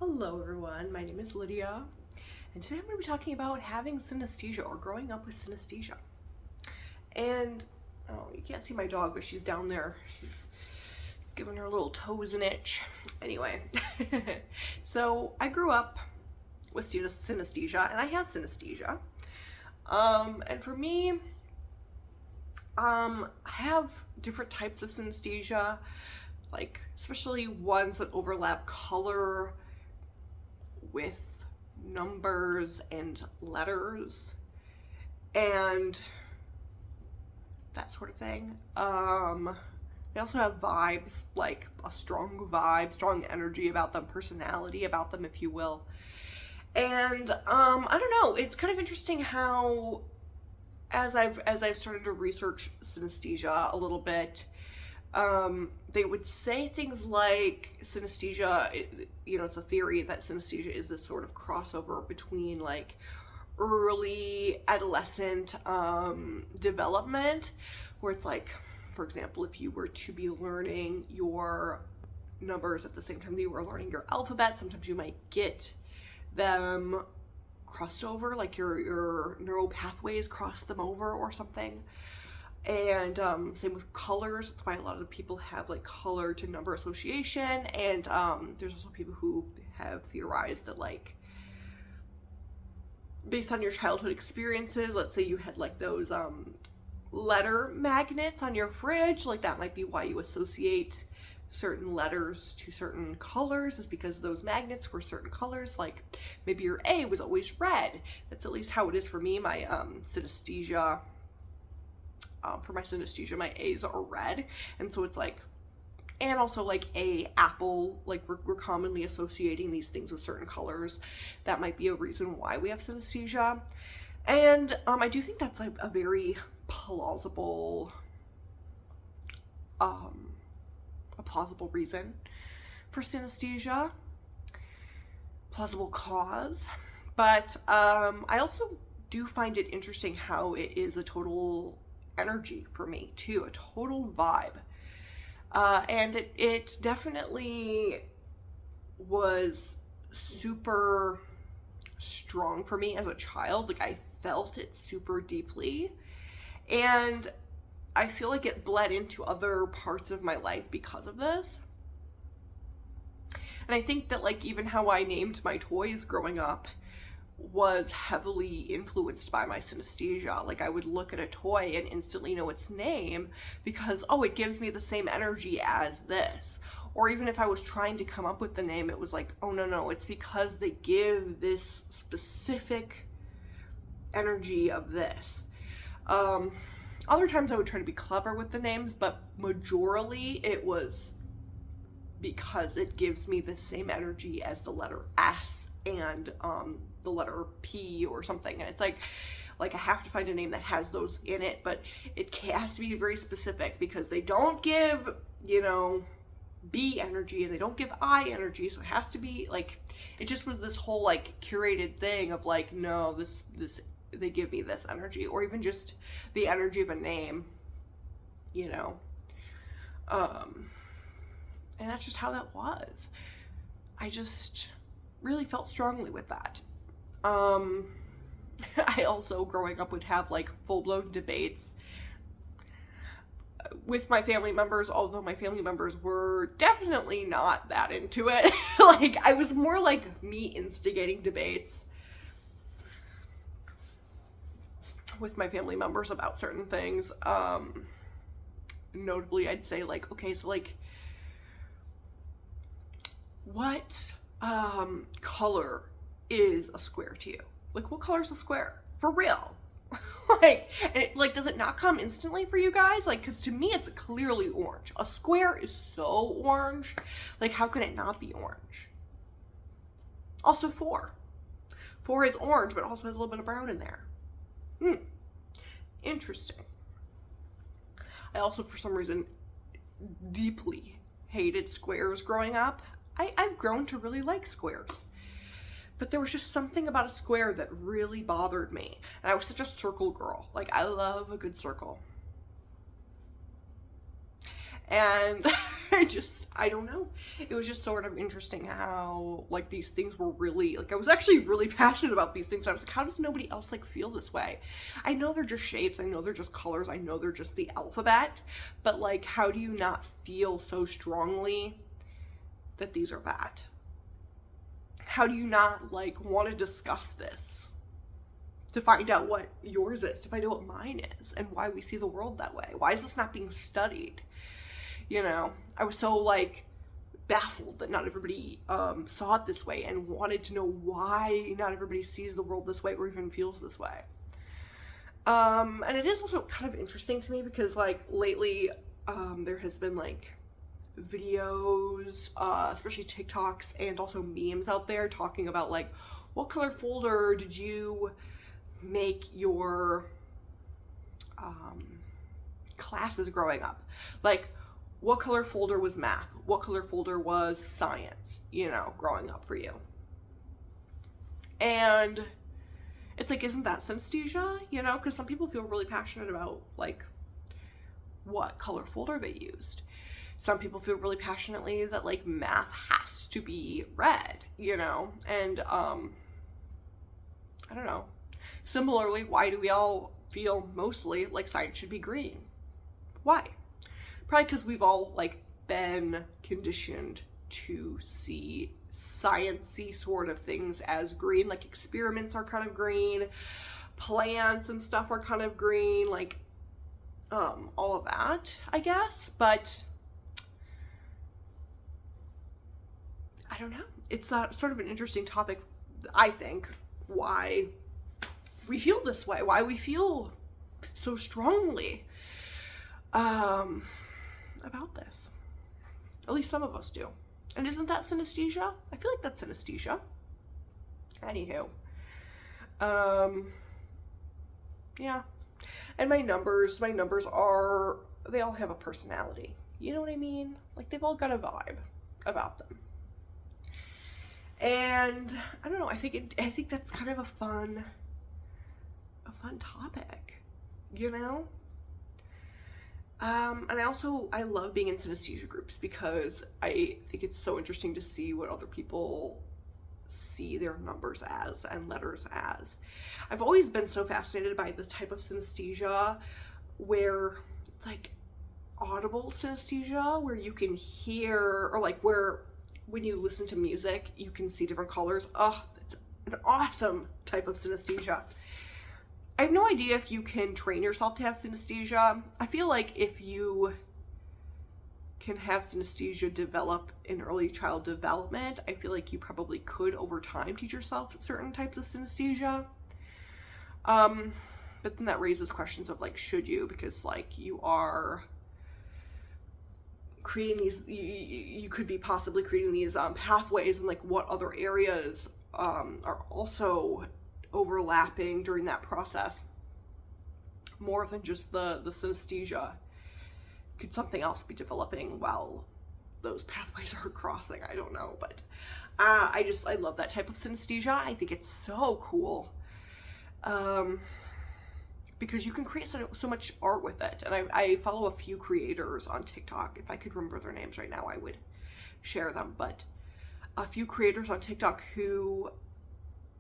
Hello everyone, my name is Lydia, and today I'm going to be talking about having synesthesia or growing up with synesthesia. And, oh, you can't see my dog, but she's down there. She's giving her little toes an itch. Anyway, so I grew up with synesthesia, and I have synesthesia. And for me, I have different types of synesthesia, like especially ones that overlap color with numbers and letters and that sort of thing. They also have vibes, like a strong vibe, strong energy about them, personality about them, if you will. And I don't know, it's kind of interesting how as I've started to research synesthesia a little bit, they would say things like synesthesia, it's a theory that synesthesia is this sort of crossover between like early adolescent development, where it's like, for example, if you were to be learning your numbers at the same time that you were learning your alphabet, sometimes you might get them crossed over, like your neural pathways cross them over or something. And same with colors. That's why a lot of people have like color to number association. And there's also people who have theorized that, like, based on your childhood experiences, let's say you had like those letter magnets on your fridge, like that might be why you associate certain letters to certain colors, is because those magnets were certain colors. Like maybe your A was always red. That's at least how it is for me. My synesthesia, for my synesthesia, my A's are red, and so it's like, and also like a apple, like we're commonly associating these things with certain colors. That might be a reason why we have synesthesia. And I do think that's a very plausible reason for synesthesia, plausible cause. But I also do find it interesting how it is a total energy for me too, a total vibe. And it definitely was super strong for me as a child. Like I felt it super deeply, and I feel like it bled into other parts of my life because of this. And I think that like even how I named my toys growing up was heavily influenced by my synesthesia. Like I would look at a toy and instantly know its name because, oh, it gives me the same energy as this. Or even if I was trying to come up with the name, it was like, oh no, it's because they give this specific energy of this. Other times I would try to be clever with the names, but majorly it was because it gives me the same energy as the letter S and the letter P or something. And it's like I have to find a name that has those in it, but it has to be very specific because they don't give, B energy and they don't give I energy. So it has to be like, it just was this whole like curated thing of like, no, this they give me this energy, or even just the energy of a name, and that's just how that was. I just really felt strongly with that. I also, growing up, would have like full-blown debates with my family members, although my family members were definitely not that into it. Like I was more like me instigating debates with my family members about certain things. Notably, I'd say like, okay, so like, what color is a square to you? Like, what color is a square? For real. Does it not come instantly for you guys? Like, because to me, it's clearly orange. A square is so orange. Like, how can it not be orange? Also, 4. 4 is orange, but also has a little bit of brown in there. Interesting. I also, for some reason, deeply hated squares growing up. I've grown to really like squares. But there was just something about a square that really bothered me. And I was such a circle girl. Like, I love a good circle. And I don't know. It was just sort of interesting how, like, these things were really, like, I was actually really passionate about these things. So I was like, how does nobody else, like, feel this way? I know they're just shapes. I know they're just colors. I know they're just the alphabet. But, like, how do you not feel so strongly that these are bad? How do you not, like, want to discuss this? To find out what yours is, to find out what mine is, and why we see the world that way. Why is this not being studied? You know, I was so, like, baffled that not everybody saw it this way, and wanted to know why not everybody sees the world this way or even feels this way. And it is also kind of interesting to me because, like, lately there has been, like, videos, especially TikToks and also memes out there talking about, like, what color folder did you make your classes growing up? Like, what color folder was math? What color folder was science, you know, growing up for you? And it's like, isn't that synesthesia? You know, because some people feel really passionate about, like, what color folder they used. Some people feel really passionately that, like, math has to be red, you know? And I don't know. Similarly, why do we all feel mostly like science should be green? Why? Probably because we've all, like, been conditioned to see science-y sort of things as green. Like, experiments are kind of green, plants and stuff are kind of green, like, all of that, I guess. But I don't know. It's sort of an interesting topic, I think, why we feel this way, why we feel so strongly about this. At least some of us do. And isn't that synesthesia? I feel like that's synesthesia. Anywho. Yeah. And my numbers are, they all have a personality. You know what I mean? Like, they've all got a vibe about them. And I don't know, I think that's kind of a fun topic, you know? And I love being in synesthesia groups because I think it's so interesting to see what other people see their numbers as and letters as. I've always been so fascinated by this type of synesthesia where it's like audible synesthesia, where you can hear, or like where when you listen to music, you can see different colors. Oh, it's an awesome type of synesthesia. I have no idea if you can train yourself to have synesthesia. I feel like if you can have synesthesia develop in early child development, I feel like you probably could over time teach yourself certain types of synesthesia. But then that raises questions of, like, should you? Because, like, you are creating these, you could be possibly creating these pathways, and, like, what other areas are also overlapping during that process, more than just the synesthesia. Could something else be developing while those pathways are crossing? I don't know, but I love that type of synesthesia. I think it's so cool, because you can create so much art with it. And I follow a few creators on TikTok. If I could remember their names right now, I would share them. But a few creators on TikTok who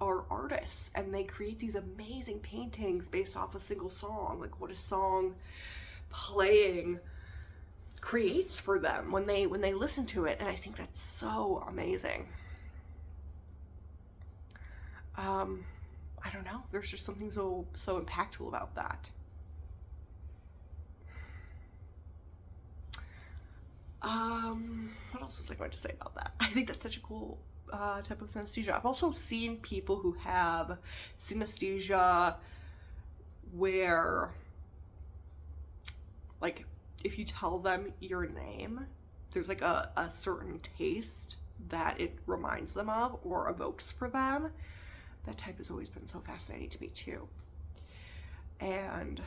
are artists, and they create these amazing paintings based off a single song, like what a song playing creates for them when they listen to it. And I think that's so amazing. I don't know, there's just something so impactful about that. What else was I going to say about that? I think that's such a cool type of synesthesia. I've also seen people who have synesthesia where, like, if you tell them your name, there's like a certain taste that it reminds them of or evokes for them. That type has always been so fascinating to me too. And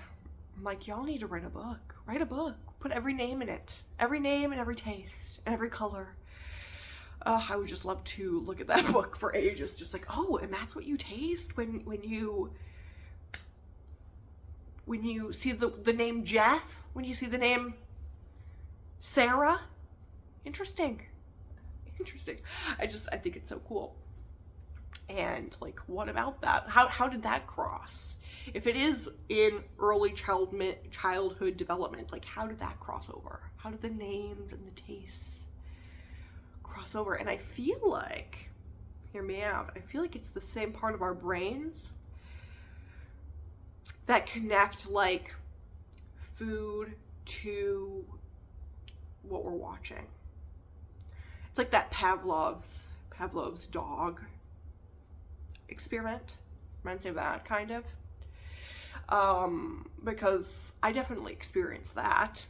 I'm like, y'all need to write a book. Write a book. Put every name in it. Every name and every taste and every color. I would just love to look at that book for ages. Just like, oh, and that's what you taste when you see the name Jeff, when you see the name Sarah, Interesting. I think it's so cool. And like, what about that? How did that cross? If it is in early childhood development, like how did that cross over? How did the names and the tastes cross over? And I feel like, hear me out, I feel like it's the same part of our brains that connect like food to what we're watching. It's like that Pavlov's dog experiment. Reminds me of that, kind of. Because I definitely experienced that.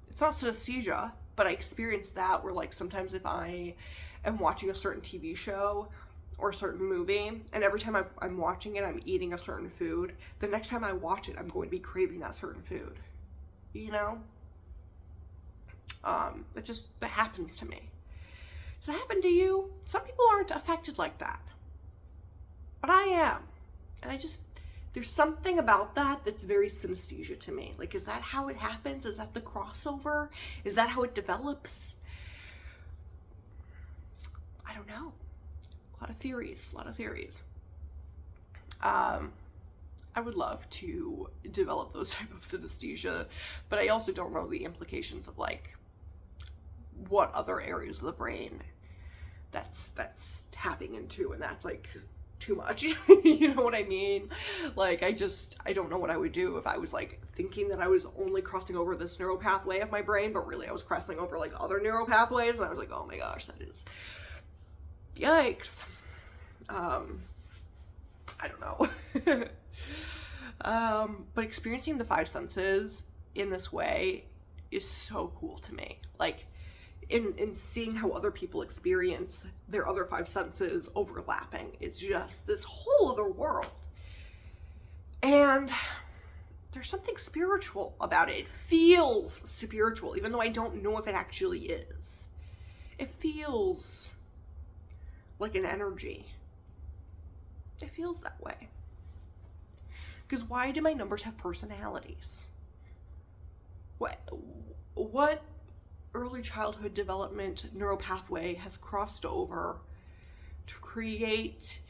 It's not synesthesia, but I experienced that where like sometimes if I am watching a certain TV show or a certain movie, and every time I'm watching it, I'm eating a certain food, the next time I watch it, I'm going to be craving that certain food. You know? That happens to me. Does that happen to you? Some people aren't affected like that, but I am. And there's something about that that's very synesthesia to me. Like, is that how it happens? Is that the crossover? Is that how it develops? I don't know. A lot of theories. I would love to develop those type of synesthesia, but I also don't know the implications of like what other areas of the brain that's tapping into, and that's like too much. You know what I mean? Like, I don't know what I would do if I was like thinking that I was only crossing over this neural pathway of my brain, but really I was crossing over like other neural pathways, and I was like, oh my gosh, that is yikes. I don't know. But experiencing the five senses in this way is so cool to me. Like, in seeing how other people experience their other five senses overlapping, it's just this whole other world. And there's something spiritual about it. It feels spiritual, even though I don't know if it actually is. It feels like an energy. It feels that way. Because why do my numbers have personalities? What early childhood development neural pathway has crossed over to create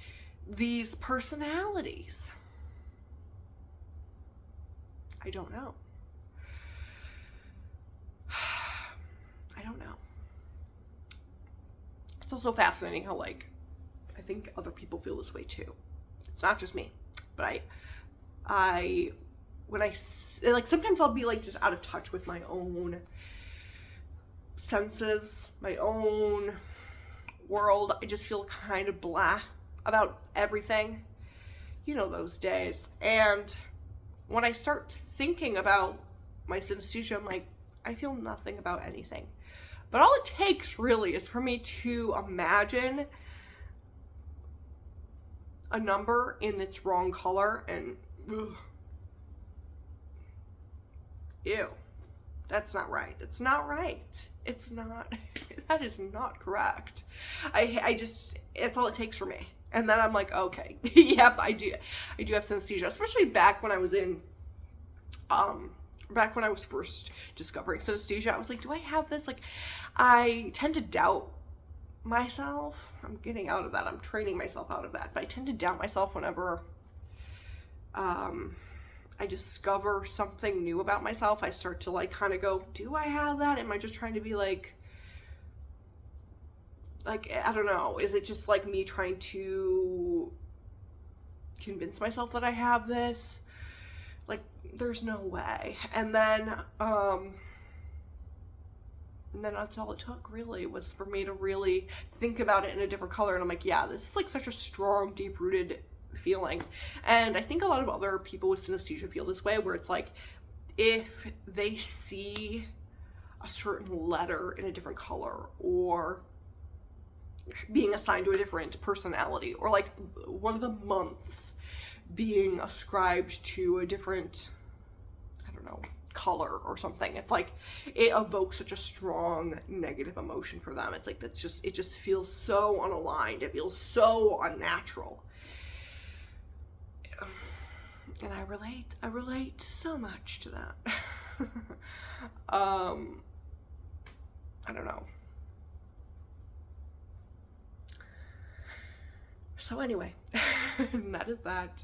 these personalities? I don't know. I don't know. It's also fascinating how, like, I think other people feel this way too. It's not just me, but when I like, sometimes I'll be like just out of touch with my own senses, my own world. I just feel kind of blah about everything. You know those days. And when I start thinking about my synesthesia, I'm like, I feel nothing about anything. But all it takes really is for me to imagine a number in its wrong color and ew, that's not right. It's not right. It's not, that is not correct. It's all it takes for me. And then I'm like, okay, yep, I do have synesthesia, especially back when I was first discovering synesthesia. I was like, do I have this? Like, I tend to doubt myself. I'm getting out of that. I'm training myself out of that. But I tend to doubt myself whenever I discover something new about myself. I start to like kind of go, do I have that? Am I just trying to be like, I don't know. Is it just like me trying to convince myself that I have this? Like, there's no way. And then that's all it took, really, was for me to really think about it in a different color. And I'm like, yeah, this is like such a strong, deep-rooted feeling. And I think a lot of other people with synesthesia feel this way, where it's like, if they see a certain letter in a different color, or being assigned to a different personality, or like one of the months being ascribed to a different, I don't know, color or something, it's like it evokes such a strong negative emotion for them. It's like it just feels so unaligned. It feels so unnatural. And I relate so much to that. I don't know. So anyway, that is that.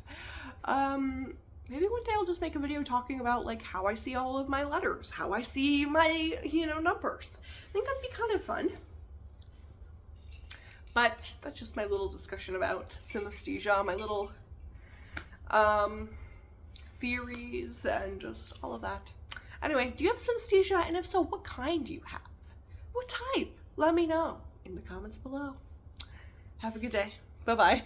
Maybe one day I'll just make a video talking about like how I see all of my letters, how I see my, you know, numbers. I think that'd be kind of fun. But that's just my little discussion about synesthesia, my little theories and just all of that. Anyway, do you have synesthesia? And if so, what kind do you have? What type? Let me know in the comments below. Have a good day. Bye-bye.